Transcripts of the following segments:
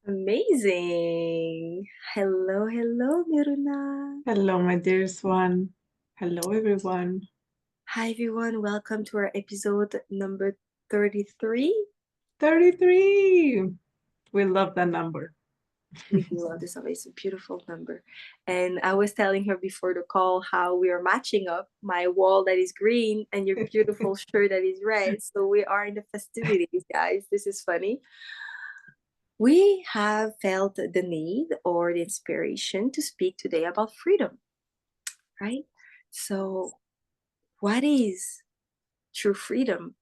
Amazing. Hello, hello, Miruna. Hello, my dearest one. Hello, everyone. Hi, everyone. Welcome to our episode number 33. 33. We love that number. We do love this number. It's a beautiful number. And I was telling her before the call how we are matching up my wall that is green and your beautiful shirt that is red. So we are in the festivities, guys. This is funny. We have felt the need or the inspiration to speak today about freedom, right? So, what is true freedom?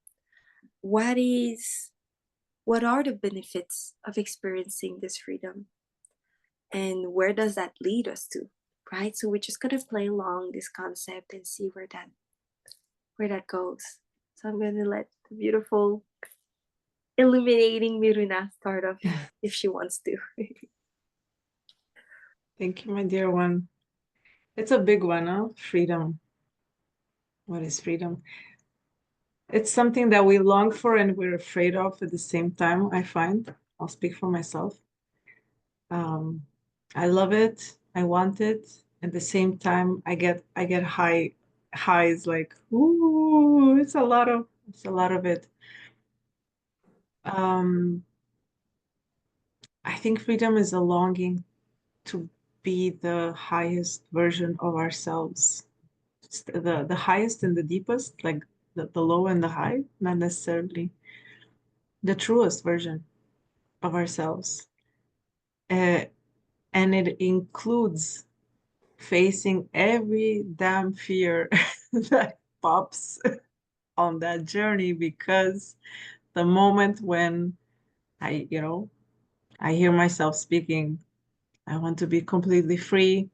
What are the benefits of experiencing this freedom? And where does that lead us to? Right? So we're just gonna play along this concept and see where that goes. So I'm gonna let the beautiful illuminating Miruna start off if she wants to. Thank you, my dear one. It's a big one, huh? Freedom. What is freedom? It's something that we long for and we're afraid of at the same time, I find. I'll speak for myself. Um, I love it. I want it. At the same time, I get highs like, ooh, it's a lot of it. Um, I think freedom is a longing to be the highest version of ourselves. It's the highest and the deepest, like the low and the high, not necessarily the truest version of ourselves. Uh, and it includes facing every damn fear that pops on that journey because the moment when I hear myself speaking, I want to be completely free.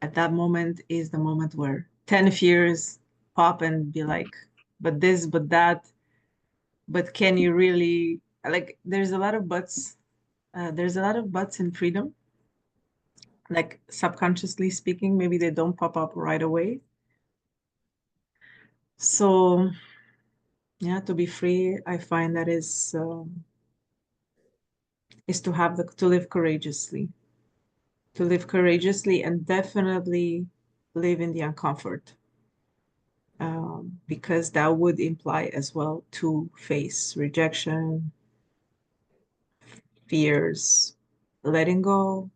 At that moment is the moment where 10 fears pop and be like, but this, but that, but can you really, like, there's a lot of buts. There's a lot of buts in freedom, like subconsciously speaking, maybe they don't pop up right away. So, yeah, to be free, I find that is to have to live courageously, and definitely live in the uncomfort. Because that would imply as well to face rejection, fears, letting go,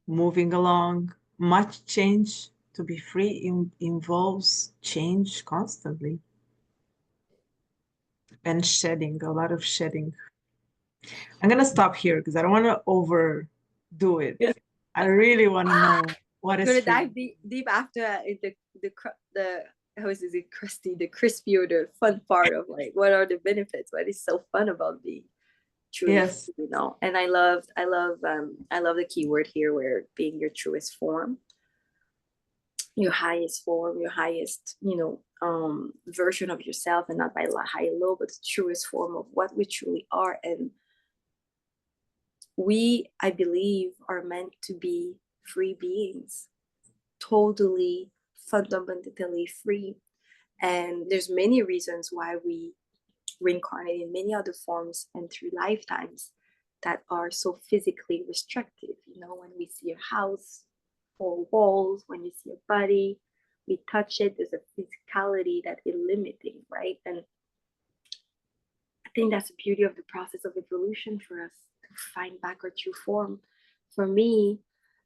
moving along. Much change to be free involves change constantly and shedding, a lot of shedding. I'm going to stop here because I don't want to overdo it. Yeah. I really want to know what I'm is gonna dive freedom. deep after the how is it crusty, the crispy or the fun part of like what are the benefits? What is so fun about being truly Yes. free? And I love the keyword here where being your truest form, your highest form, your highest version of yourself, and not by high low, but the truest form of what we truly are. And we, I believe, are meant to be free beings, totally fundamentally free. And there's many reasons why we reincarnate in many other forms and through lifetimes that are so physically restrictive. When we see a house or walls, when you see a body, we touch it, there's a physicality that is limiting, right? And I think that's the beauty of the process of evolution for us to find back our true form. For me,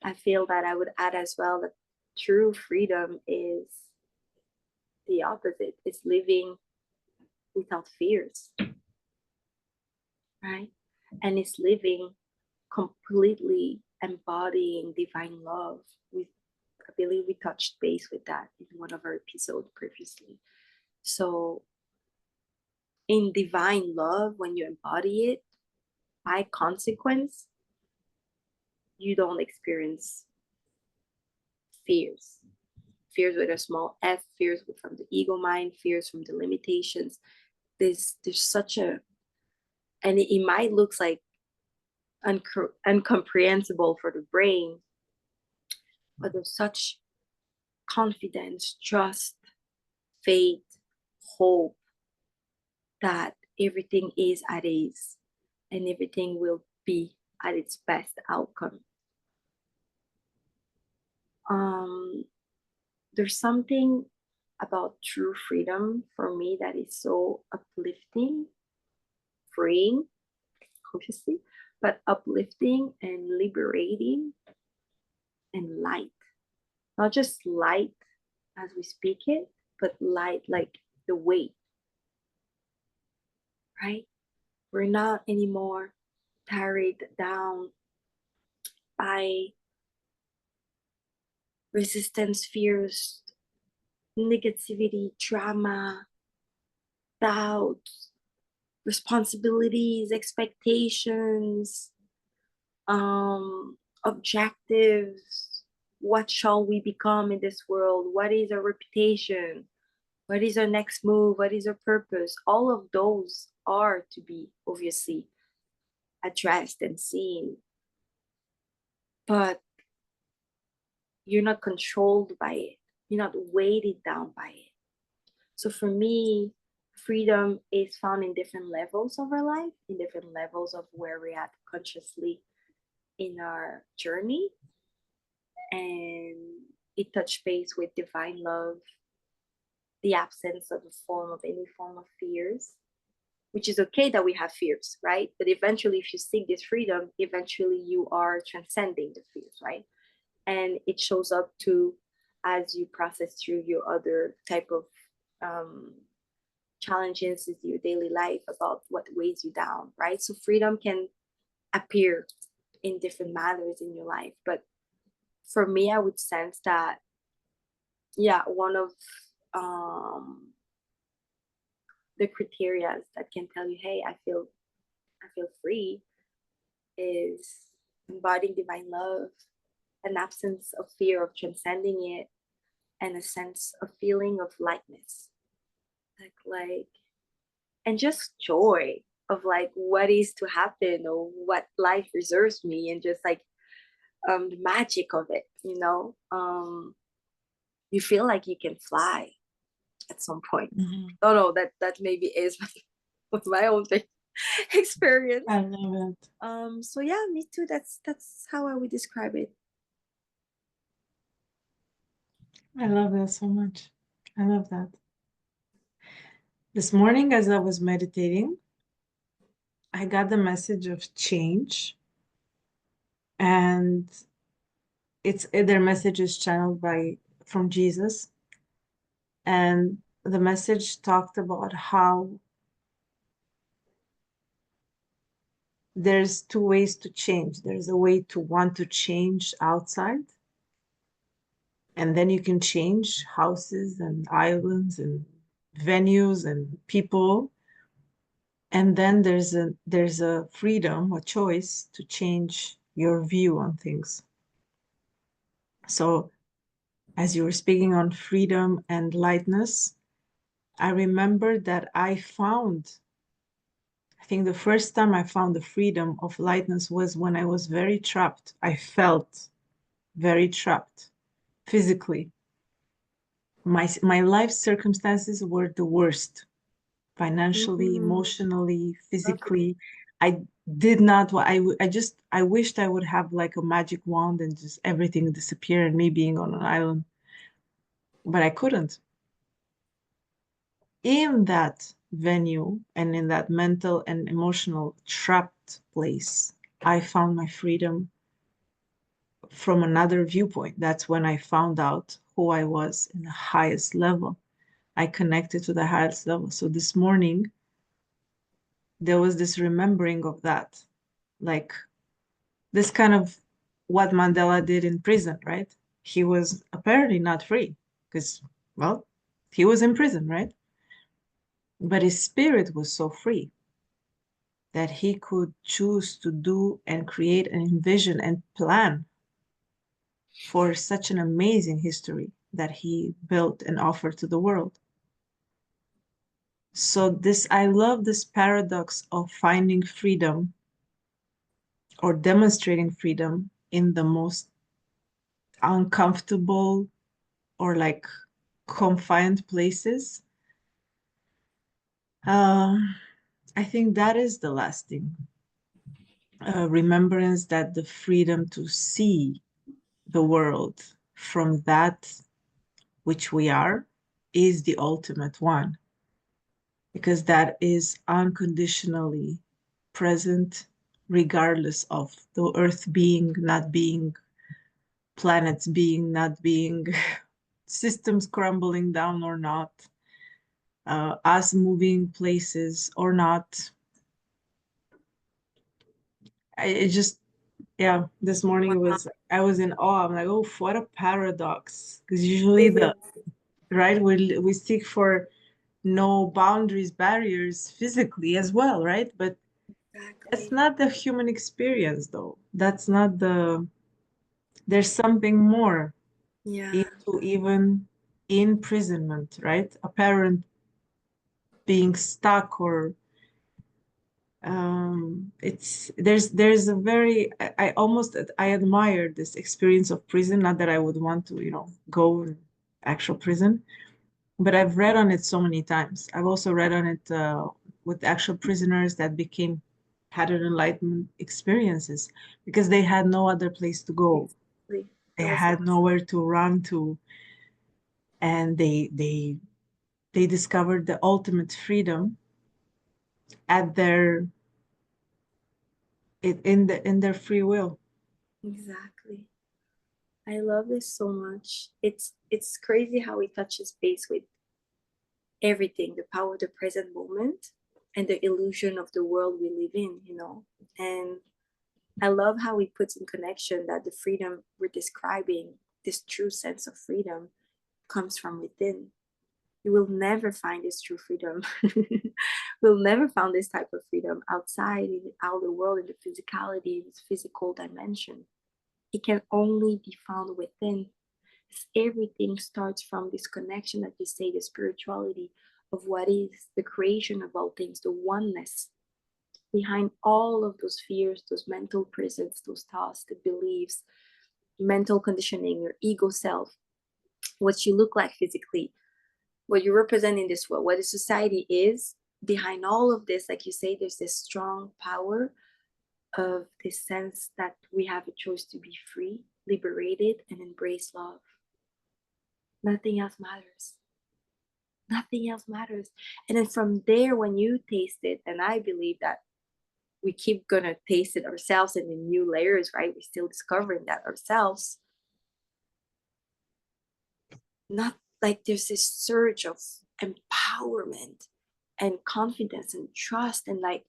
I feel that I would add as well that true freedom is the opposite. It's living without fears, right? And it's living completely embodying divine love. I believe we touched base with that in one of our episodes previously. So, in divine love, when you embody it, by consequence, you don't experience fears. Fears with a small f, fears from the ego mind, fears from the limitations. There's such a, and it might look like incomprehensible for the brain, but there's such confidence, trust, faith, hope that everything is at ease. and everything will be at its best outcome. There's something about true freedom for me that is so uplifting, freeing, obviously, but uplifting and liberating and light. Not just light as we speak it, but light like the weight, right? We're not anymore carried down by resistance, fears, negativity, drama, doubts, responsibilities, expectations, objectives. What shall we become in this world? What is our reputation? What is our next move? What is our purpose? All of those are to be obviously addressed and seen, but you're not controlled by it. You're not weighted down by it. So for me, freedom is found in different levels of our life, in different levels of where we're at consciously in our journey. And it touched base with divine love, the absence of any form of fears, which is okay that we have fears, right? But eventually, if you seek this freedom, eventually you are transcending the fears, right? And it shows up to as you process through your other type of challenges in your daily life about what weighs you down, right? So freedom can appear in different manners in your life, but for me, I would sense that, yeah, one of the criteria that can tell you, hey, I feel free, is embodying divine love, an absence of fear of transcending it, and a sense of feeling of lightness, like and just joy of like what is to happen or what life reserves me, and just like the magic of it, you feel like you can fly at some point. Mhm. Oh no, that maybe is my own thing, experience. I love it. So yeah, me too. That's how I would describe it. I love that so much. I love that. This morning, as I was meditating, I got the message of change, and their message is channeled from Jesus, and the message talked about how there's two ways to change. There's a way to want to change outside, and then you can change houses and islands and venues and people. And then there's a freedom, a choice to change your view on things. So as you were speaking on freedom and lightness, I remember that I think the first time I found the freedom of lightness was when I was very trapped. I felt very trapped physically. My life circumstances were the worst, financially, Mm-hmm. emotionally, Okay. physically. I did not, I wished I would have like a magic wand and just everything disappear and me being on an island, but I couldn't. In that venue and in that mental and emotional trapped place, I found my freedom from another viewpoint. That's when I found out who I was in the highest level. I connected to the highest level. So this morning, there was this remembering of that, like this kind of what Mandela did in prison, right? He was apparently not free because, well, he was in prison, right? But his spirit was so free that he could choose to do and create and envision and plan for such an amazing history that he built and offered to the world. So I love this paradox of finding freedom or demonstrating freedom in the most uncomfortable or like confined places. Um, I think that is the lasting. remembrance that the freedom to see the world from that which we are is the ultimate one, because that is unconditionally present, regardless of the earth being, not being, planets being, not being, systems crumbling down or not, us moving places or not. It just, yeah, this morning Wow. I was in awe. I'm like, oh, what a paradox. Because usually It is. right, we seek for no boundaries, barriers physically as well, right? But that's Exactly. not the human experience, though. That's not there's something more Yeah. into even imprisonment, right? A parent being stuck, or it's there's a very I almost I admire this experience of prison. Not that I would want to, go in actual prison, but I've read on it so many times. I've also read on it with actual prisoners that had an enlightenment experiences because they had no other place to go. Exactly. They I was had nowhere to run to, and they discovered the ultimate freedom at in their free will. exactly. I love this so much. It's crazy how it touches base with everything, the power of the present moment and the illusion of the world we live in. And I love how he puts in connection that the freedom we're describing, this true sense of freedom, comes from within. You will never find this true freedom. We'll never find this type of freedom outside in the outer world, in the physicality, in this physical dimension. It can only be found within. Everything starts from this connection that you say, the spirituality of what is the creation of all things, the oneness behind all of those fears, those mental prisons, those thoughts, the beliefs, mental conditioning, your ego self, what you look like physically, what you represent in this world, what the society is. Behind all of this, like you say, there's this strong power of this sense that we have a choice to be free, liberated, and embrace love. Nothing else matters. Nothing else matters. And then from there, when you taste it, and I believe that we keep gonna taste it ourselves and in new layers, right? We're still discovering that ourselves. Not like there's this surge of empowerment and confidence and trust, and like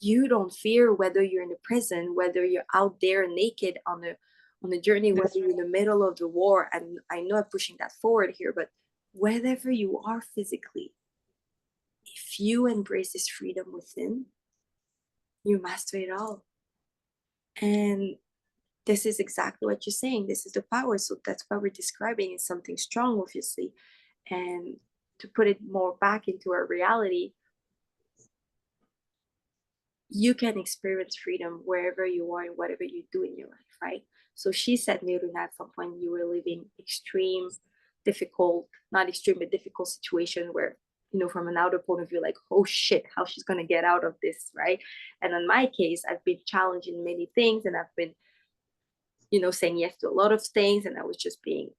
you don't fear whether you're in a prison, whether you're out there naked on a journey, whether That's you're in the middle of the war. And I know I'm pushing that forward here, but wherever you are physically, if you embrace this freedom within, you master it all. And this is exactly what you're saying. This is the power. So that's why we're describing is something strong, obviously. And to put it more back into our reality, you can experience freedom wherever you are and whatever you do in your life, right? So she said, Miruna, at some point you were living extreme, difficult, not extreme, but difficult situation where, from an outer point of view, like, oh shit, how she's going to get out of this, right? And in my case, I've been challenged in many things, and I've been, saying yes to a lot of things, and I was just being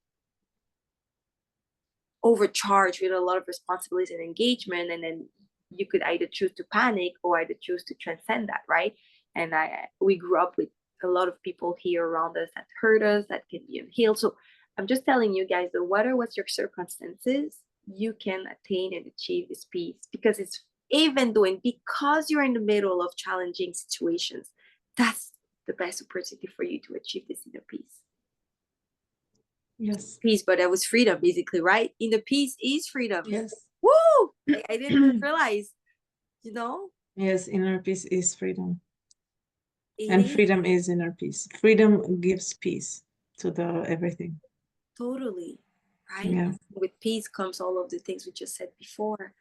overcharged with a lot of responsibilities and engagement. And then you could either choose to panic or either choose to transcend that, right? And we grew up with a lot of people here around us that hurt us, that can be unhealed. So I'm just telling you guys, no matter what your circumstances, you can attain and achieve this peace, because it's even doing, because you're in the middle of challenging situations, that's the best opportunity for you to achieve this inner peace. yes, Peace, but that was freedom, basically, right? Inner peace is freedom. yes. Woo! Like, I didn't realize, you know, Yes, inner peace is freedom, it and is freedom is inner peace. Freedom gives peace to the everything. totally, right? Yeah. With peace comes all of the things we just said before.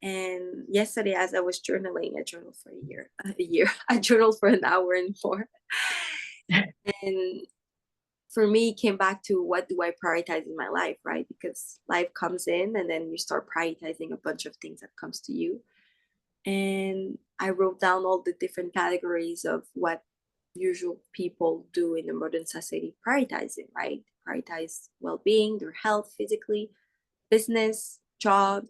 And yesterday, as I was journaling, I journaled for I journaled for an hour and more. And for me, it came back to what do I prioritize in my life, right? Because life comes in and then you start prioritizing a bunch of things that comes to you. And I wrote down all the different categories of what usual people do in the modern society, prioritizing, right? Prioritize well-being, their health physically, business, job,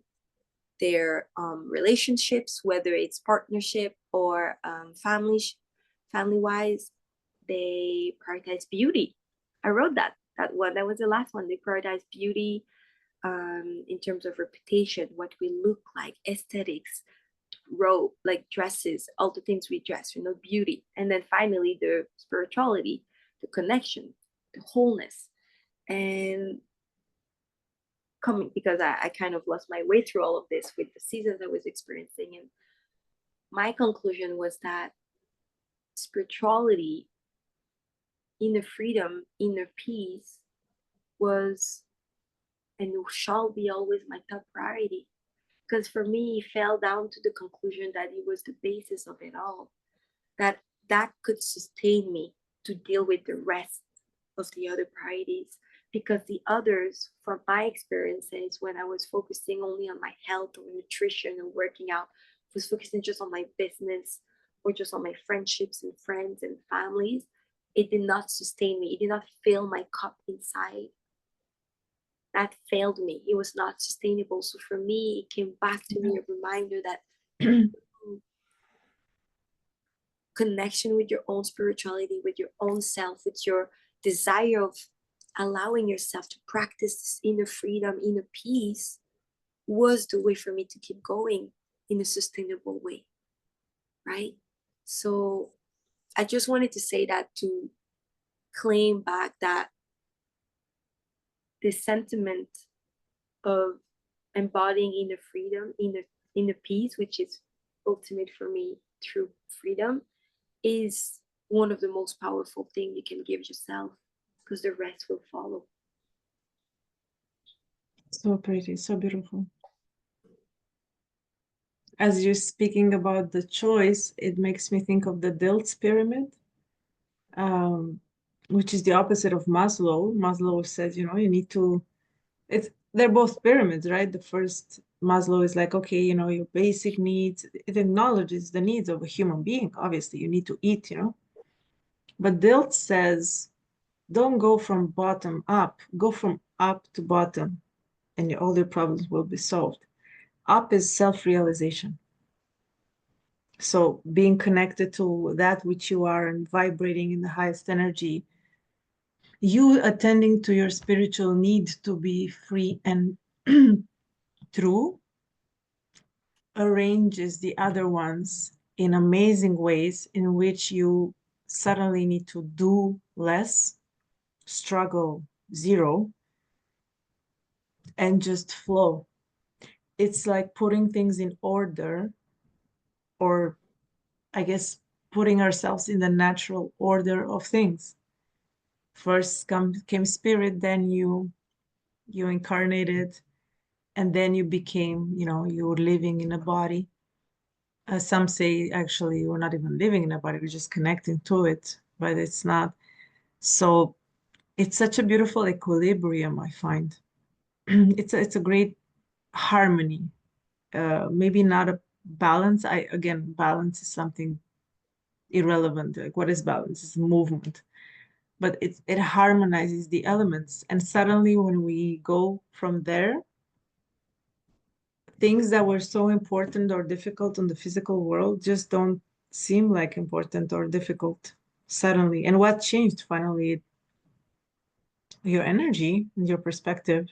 their relationships, whether it's partnership or family-wise. They prioritize beauty. I wrote that one. That was the last one. They prioritize beauty in terms of reputation, what we look like, aesthetics, robe, like dresses, all the things we dress, beauty. And then finally, the spirituality, the connection, the wholeness. And coming, because I kind of lost my way through all of this with the seasons I was experiencing. And my conclusion was that spirituality, inner freedom, inner peace was and shall be always my top priority. Because for me, it fell down to the conclusion that it was the basis of it all, that that could sustain me to deal with the rest of the other priorities. Because the others, from my experiences, when I was focusing only on my health or nutrition and working out, was focusing just on my business or just on my friendships and friends and families, it did not sustain me. It did not fill my cup inside. That failed me. It was not sustainable. So for me, it came back to me a reminder that connection with your own spirituality, with your own self, with your desire of allowing yourself to practice this inner freedom, inner peace, was the way for me to keep going in a sustainable way, right? So I just wanted to say that, to claim back that this sentiment of embodying inner freedom, inner peace, which is ultimate for me, true freedom, is one of the most powerful things you can give yourself, because the rest will follow. So pretty, so beautiful. As you're speaking about the choice, it makes me think of the Dilts pyramid, which is the opposite of Maslow. Maslow says, you need to, they're both pyramids, right? The first Maslow is like, okay, your basic needs. It acknowledges the needs of a human being. Obviously, you need to eat, But Dilt says, don't go from bottom up, go from up to bottom, and all your problems will be solved. Up is self-realization. So being connected to that which you are and vibrating in the highest energy, you attending to your spiritual need to be free and true, arranges the other ones in amazing ways in which you suddenly need to do less, struggle zero, and just flow. It's like putting things in order, or I guess putting ourselves in the natural order of things. First came spirit, then you incarnated, and then you became, you were living in a body. Some say actually we're not even living in a body, we're just connecting to it, but it's not. So it's such a beautiful equilibrium, I find. It's a great harmony. Maybe not a balance. Again, balance is something irrelevant. Like, what is balance? It's movement. But it harmonizes the elements. And suddenly when we go from there, things that were so important or difficult in the physical world just don't seem like important or difficult suddenly. And what changed finally? Your energy and your perspective.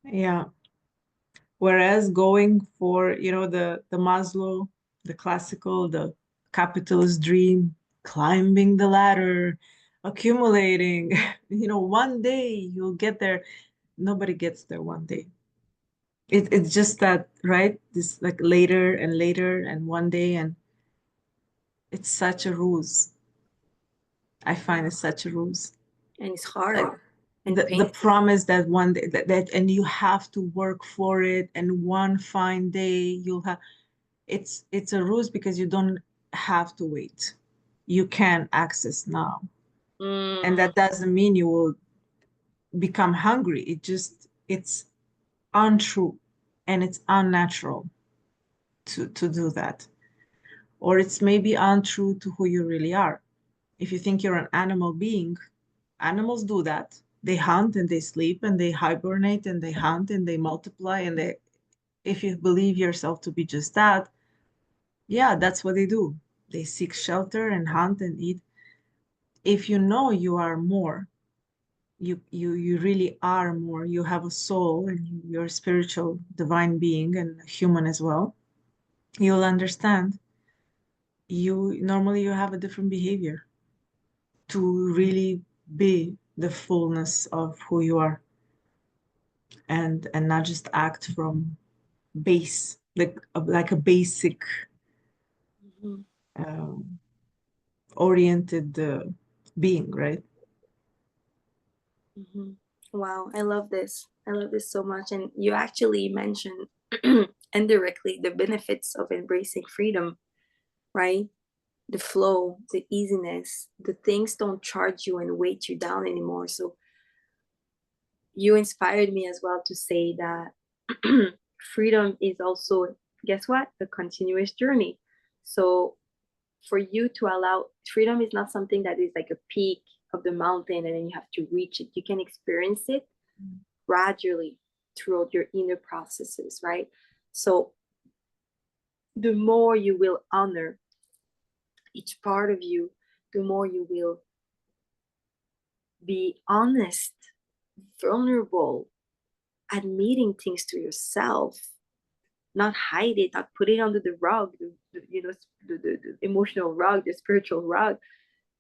Yeah. Whereas going for, the Maslow, the classical, the capitalist dream, climbing the ladder, accumulating, one day you'll get there. Nobody gets there one day. It's just that, right? This like later and later and one day, and it's such a ruse. I find it's such a ruse. And it's hard Like and the painful. promise that one day that and you have to work for it, and one fine day you'll have it's a ruse because you don't have to wait. You can access now. And Mm. that doesn't mean you will become hungry. It's untrue and it's unnatural. to do that. Or it's maybe untrue to who you really are. If you think you're an animal being, animals do that. They hunt and they sleep and they hibernate and they hunt and they multiply and they, if you believe yourself to be just that, yeah, that's what they do. They seek shelter and hunt and eat. If you know you are more, you really are more. You have a soul and you're a spiritual divine being and human as well. You'll understand you normally you have a different behavior to really be the fullness of who you are and not just act from base like a basic Mhm. um, oriented being, right? Mhm. Wow, I love this. I love this so much. And you actually mentioned indirectly the benefits of embracing freedom, right? The flow, the easiness, the things don't charge you and weight you down anymore. So you inspired me as well to say that freedom is also, guess what? A continuous journey. So for you to allow freedom is not something that is like a peak of the mountain and then you have to reach it. You can experience it gradually throughout your inner processes, right? So the more you will honor each part of you, the more you will be honest, vulnerable, admitting things to yourself, not hide it, not put it under the rug, the emotional rug, the spiritual rug.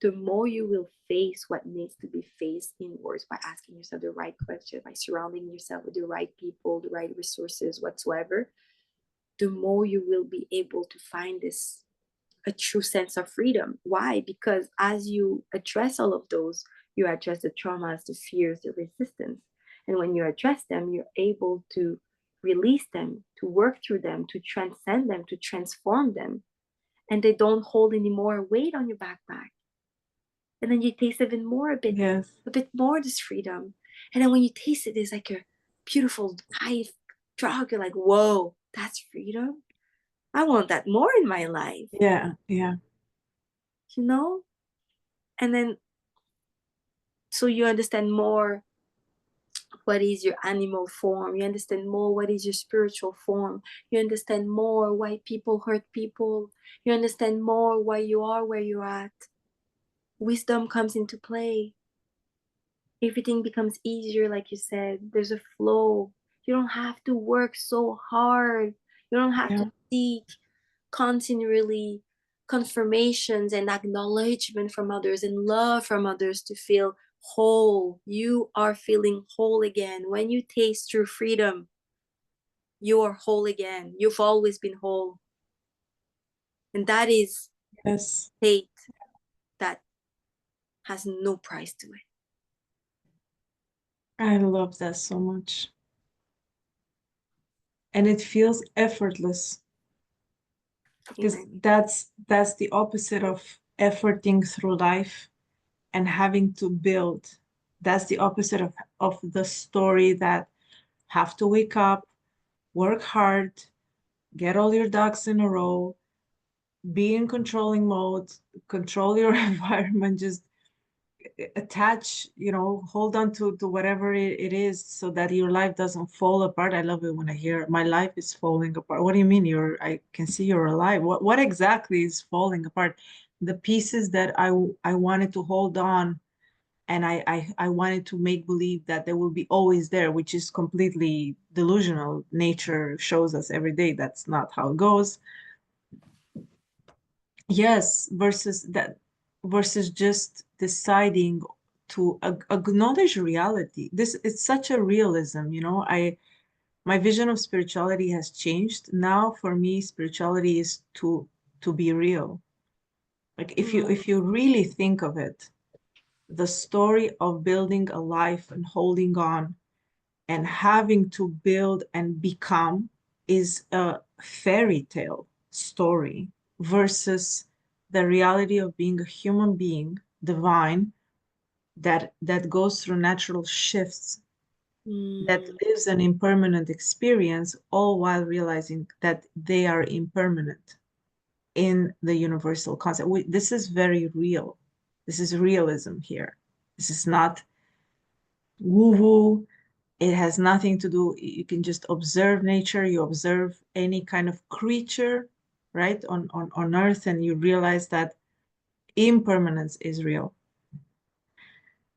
The more you will face what needs to be faced inwards by asking yourself the right question, by surrounding yourself with the right people, the right resources, whatsoever, the more you will be able to find this a true sense of freedom. Why? Because as you address all of those, you address the traumas, the fears, the resistance. And when you address them, you're able to release them, to work through them, to transcend them, to transform them. And they don't hold any more weight on your backpack. And then you taste even more, Yes. a bit more this freedom. And then when you taste it, it's like a beautiful high drug. You're like, whoa, that's freedom. I want that more in my life, Yeah, yeah, you know? And then so you understand more what is your animal form, you understand more what is your spiritual form, you understand more why people hurt people, you understand more why you are where you're at. Wisdom comes into play. Everything becomes easier, like you said. There's a flow. You don't have to work so hard. You don't have yeah. to seek continually confirmations and acknowledgement from others and love from others to feel whole. You are feeling whole again. When you taste true freedom, you are whole again. You've always been whole. And that is Yes. hate that has no price to it. I love that so much. And it feels effortless because Amen. that's the opposite of efforting through life and having to build. That's the opposite of the story that have to wake up, work hard, get all your ducks in a row, be in controlling mode, control your environment, just attach, hold on to whatever it is so that your life doesn't fall apart. I love it when I hear my life is falling apart. What do you mean I can see you're alive? What exactly is falling apart? The pieces that I wanted to hold on and I wanted to make believe that they will be always there, which is completely delusional. Nature shows us every day that's not how it goes. Yes, versus just deciding to acknowledge reality. This it's such a realism, my vision of spirituality has changed. Now for me, spirituality is to be real. Like Mm. if you really think of it, the story of building a life and holding on and having to build and become is a fairy tale story versus the reality of being a human being, divine, that goes through natural shifts that Mm. lives an impermanent experience, all while realizing that they are impermanent in the universal concept. This is very real. This is realism here. This is not woo-woo. It has nothing to do, you can just observe nature, you observe any kind of creature, right, on Earth, and you realize that impermanence is real.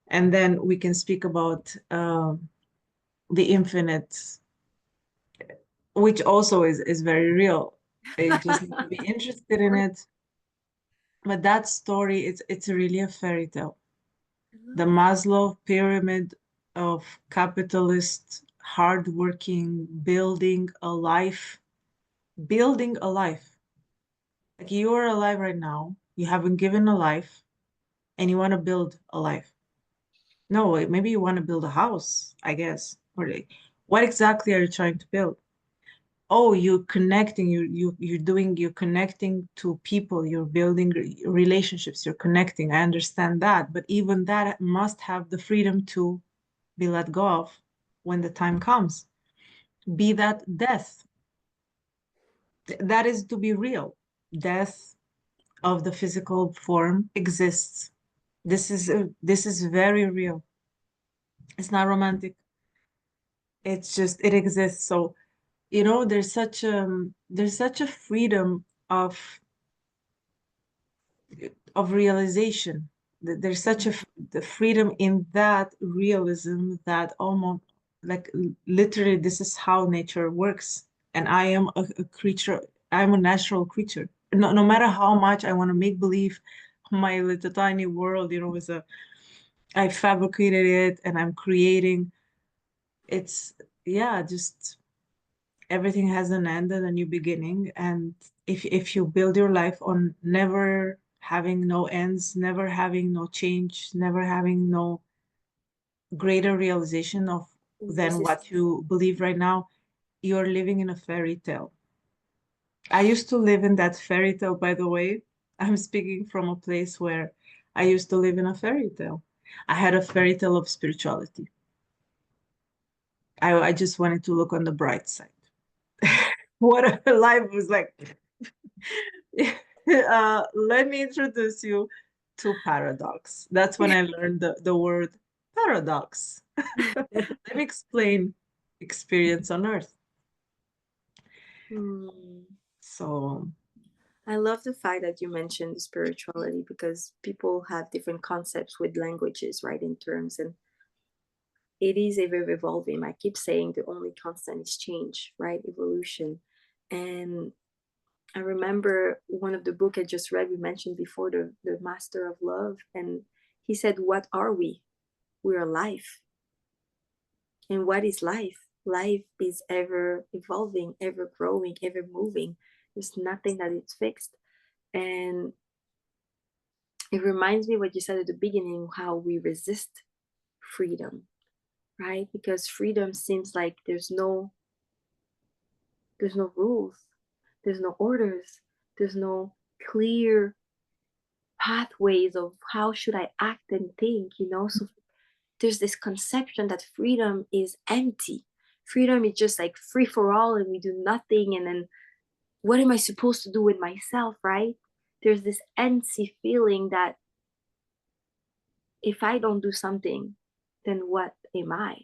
And then we can speak about the infinite, which also is very real. You just need to be interested in it. But that story, it's really a fairy tale. I The love that. Maslow pyramid of capitalist, hardworking, building a life. Like you are alive right now, you haven't given a life, and you want to build a life. No, maybe you want to build a house, I guess. What exactly are you trying to build? Oh, you're connecting, you're connecting to people, you're building relationships, you're connecting. I understand that, but even that must have the freedom to be let go of when the time comes. Be that death. That is to be real. Death of the physical form exists. This is very real. It's not romantic. It's just it exists. So, there's such a freedom of realization. There's such the freedom in that realism that almost like literally this is how nature works. And I am a creature, I'm a natural creature. No matter how much I want to make believe my little tiny world, is I fabricated it and I'm creating. It's yeah, just everything has an end and a new beginning. And if you build your life on never having no ends, never having no change, never having no greater realization of than Resist. what you believe right now, you're living in a fairy tale. I used to live in that fairy tale, by the way. I'm speaking from a place where I used to live in a fairy tale. I had a fairy tale of spirituality. I just wanted to look on the bright side. What a life was like. Let me introduce you to paradox. That's when I learned the word paradox. Let me explain experience on Earth. Hmm. So, I love the fact that you mentioned spirituality because people have different concepts with languages, right? In terms, and it is ever evolving. I keep saying the only constant is change, right? Evolution. And I remember one of the book I just read, we mentioned before, the Master of Love, and he said, "What are we? We are life." And what is life? Life is ever evolving, ever growing, ever moving. There's nothing that is fixed. And it reminds me what you said at the beginning, how we resist freedom, right? Because freedom seems like there's no rules, there's no orders, there's no clear pathways of how should I act and think. So there's this conception that freedom is empty. Freedom is just like free for all and we do nothing, and then what am I supposed to do with myself, right? There's this empty feeling that if I don't do something, then what am I?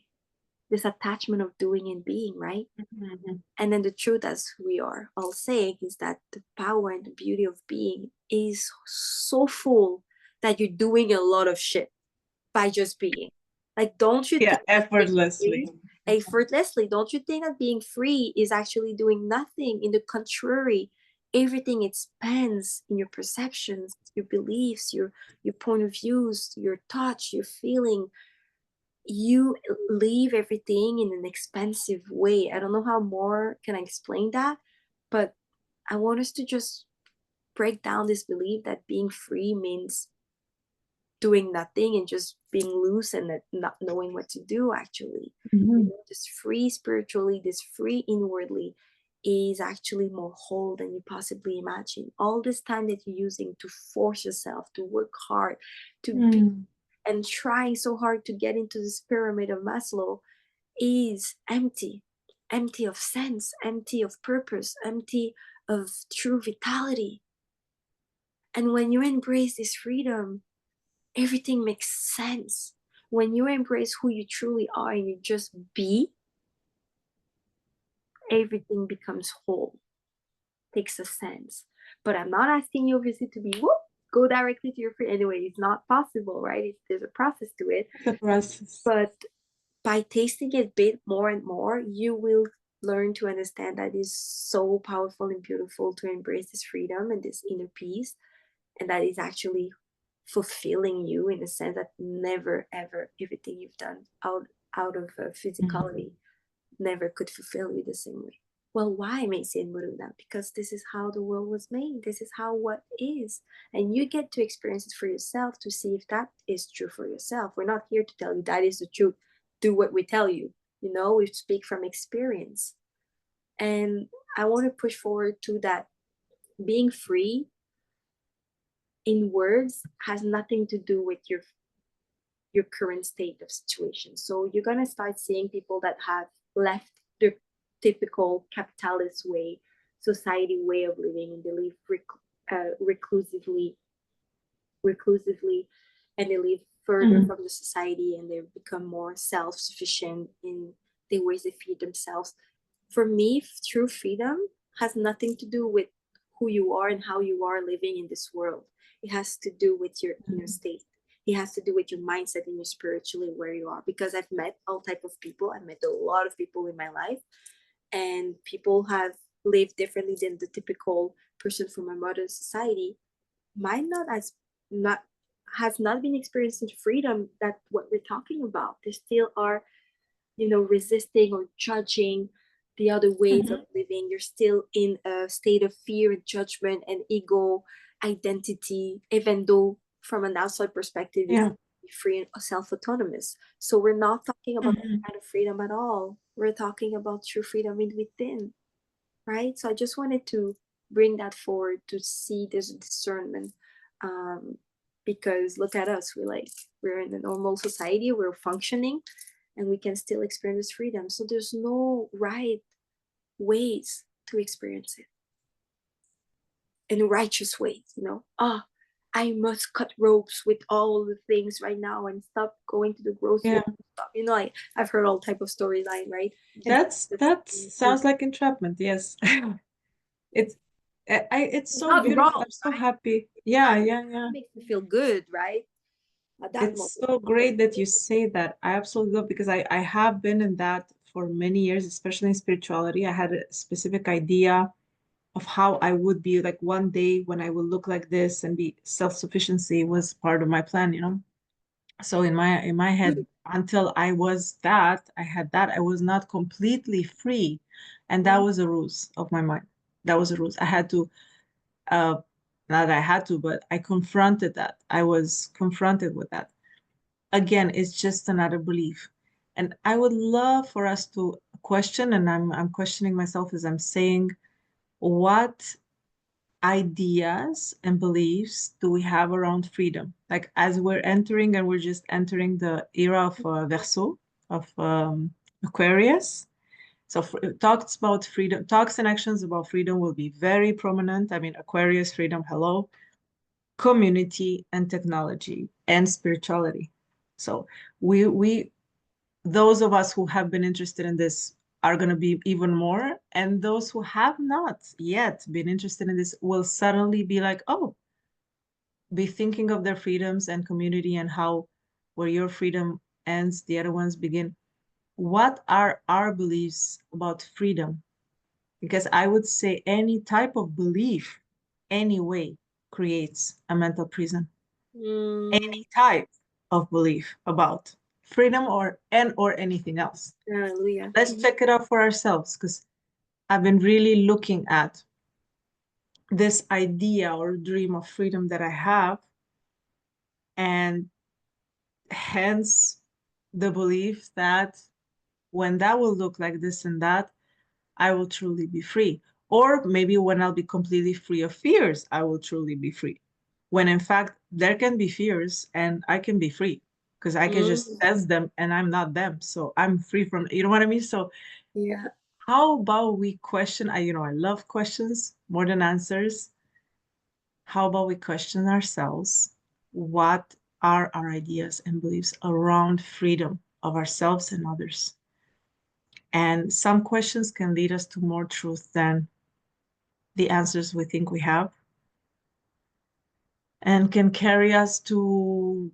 This attachment of doing and being, right? mhm. And then the truth, as we are all saying, is that the power and the beauty of being is so full that you're doing a lot of shit by just being. Like, don't you Yeah, think being effortlessly. free, effortlessly, don't you think that being free is actually doing nothing? In the contrary, everything expands in your perceptions, your beliefs, your point of views, your touch, your feeling. You leave everything in an expansive way. I don't know how more can I explain that, but I want us to just break down this belief that being free means doing nothing and just being loose and not knowing what to do. Actually, Mhm. just free spiritually, this free inwardly is actually more whole than you possibly imagine. All this time that you're using to force yourself to work hard, to be Mm. and trying so hard to get into this pyramid of Maslow, is empty, empty of sense, empty of purpose, empty of true vitality. And when you embrace this freedom, everything makes sense. When you embrace who you truly are and you just be, everything becomes whole, takes a sense. But I'm not asking you obviously to be whoop, go directly to your free. Anyway, it's not possible, right? There's a process to it. The process. But by tasting it a bit more and more, you will learn to understand that it's so powerful and beautiful to embrace this freedom and this inner peace, and that is actually fulfilling you in a sense that never ever everything you've done out of physicality never could fulfill you the same way. Well, why Macy and Miruna? Because this is how the world was made. This is how what is. And you get to experience it for yourself to see if that is true for yourself. We're not here to tell you that is the truth. Do what we tell you. You know, we speak from experience. And I want to push forward to that being free in words has nothing to do with your current state of situation. So you're going to start seeing people that have left their typical capitalist way, society way of living, and they live reclusively, and they live further from the society, and they become more self-sufficient in the ways they feed themselves. For me, true freedom has nothing to do with who you are and how you are living in this world. It has to do with your inner state. It has to do with your mindset and your spiritually where you are. Because I've met all type of people. I've met a lot of people in my life, and people have lived differently than the typical person from a modern society. Might not as not have not been experiencing freedom that what we're talking about. They still are, resisting or judging the other ways of living. You're still in a state of fear and judgment and ego identity, even though from an outside perspective it's free and self-autonomous. So we're not talking about that kind of freedom at all. We're talking about true freedom in within, right? So I just wanted to bring that forward to see this discernment, because look at us, we're in a normal society, we're functioning, and we can still experience freedom. So there's no right ways to experience it in righteous ways, I must cut ropes with all the things right now and stop going to the grocery store. I've heard all type of storyline, right? That sounds like entrapment. Yes. it's it's so beautiful. Wrong, I'm so right? happy. Yeah. It makes me feel good, right? At that It's moment. so great that you say that. I absolutely love, because I have been in that for many years, especially in spirituality. I had a specific idea of how I would be like one day when I will look like this and be self-sufficiency was part of my plan. So in my head, until I had that, I was not completely free. And that was a ruse of my mind. That was a ruse. I had to uh not that I had to, but I confronted that. I was confronted with that. Again, it's just another belief. And I would love for us to question, and I'm questioning myself as I'm saying, what ideas and beliefs do we have around freedom? Like as we're entering, and we're just entering the era of Verseau, of Aquarius. So talks about freedom, talks and actions about freedom will be very prominent. I mean, Aquarius, freedom, hello, community and technology and spirituality. So we those of us who have been interested in this are going to be even more. And those who have not yet been interested in this will suddenly be like, oh, be thinking of their freedoms and community and how where your freedom ends, the other ones begin. What are our beliefs about freedom? Because I would say any type of belief, anyway, creates a mental prison. Any type of belief about freedom or anything else. Hallelujah. Let's check it out for ourselves, because I've been really looking at this idea or dream of freedom that I have, and hence the belief that when that will look like this and that, I will truly be free. Or maybe when I'll be completely free of fears, I will truly be free. When in fact, there can be fears and I can be free because I can just Mm, sense them and I'm not them. So I'm free from, you know what I mean? So yeah. how about we question? I love questions more than answers. How about we question ourselves? What are our ideas and beliefs around freedom of ourselves and others? And some questions can lead us to more truth than the answers we think we have, and can carry us to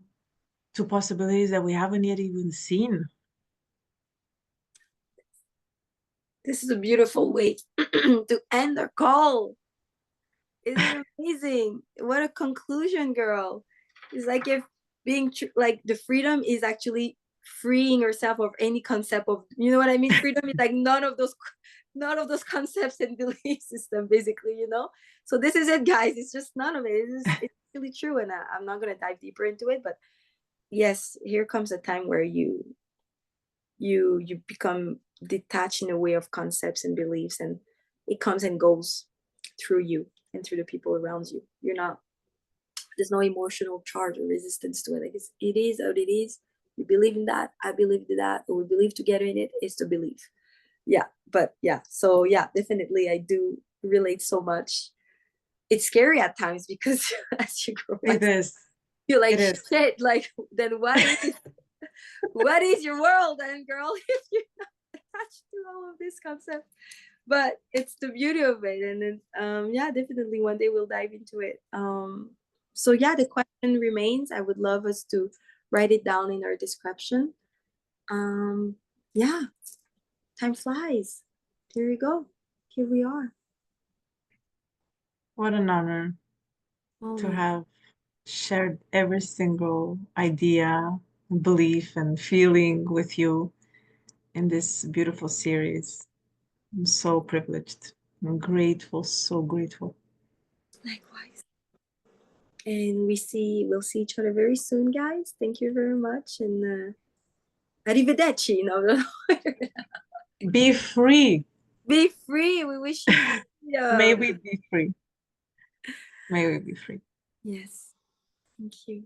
possibilities that we haven't yet even seen. This is a beautiful way to end our call. Isn't it amazing? What a conclusion, girl. It's like if being like the freedom is actually freeing yourself of any concept of, you know what I mean? Freedom is like none of those concepts and belief system, basically, So this is it, guys. It's just none of it. It's really true. And I'm not gonna dive deeper into it, but yes, here comes a time where you become detached in a way of concepts and beliefs, and it comes and goes through you and through the people around you. There's no emotional charge or resistance to it. Like it is what it is. You believe in that, I believe in that, or we believe together in it. It's to believe. Yeah. But yeah, so yeah, definitely I do relate so much. It's scary at times because as you grow, It is. you're It like, is. shit, like then what is your world then, girl, if you're not attached to all of this concept? But it's the beauty of it. And then yeah, definitely one day we'll dive into it. So yeah, the question remains. I would love us to write it down in our description. Yeah, time flies. Here we go. Here we are. What an honor Oh to my, have shared every single idea, belief, and feeling with you in this beautiful series. I'm so privileged. I'm grateful, so grateful. likewise. And we'll see each other very soon, guys. Thank you very much. And arrivederci. No. Be free. Be free. We wish you May freedom. we be free. May we be free. Yes. Thank you.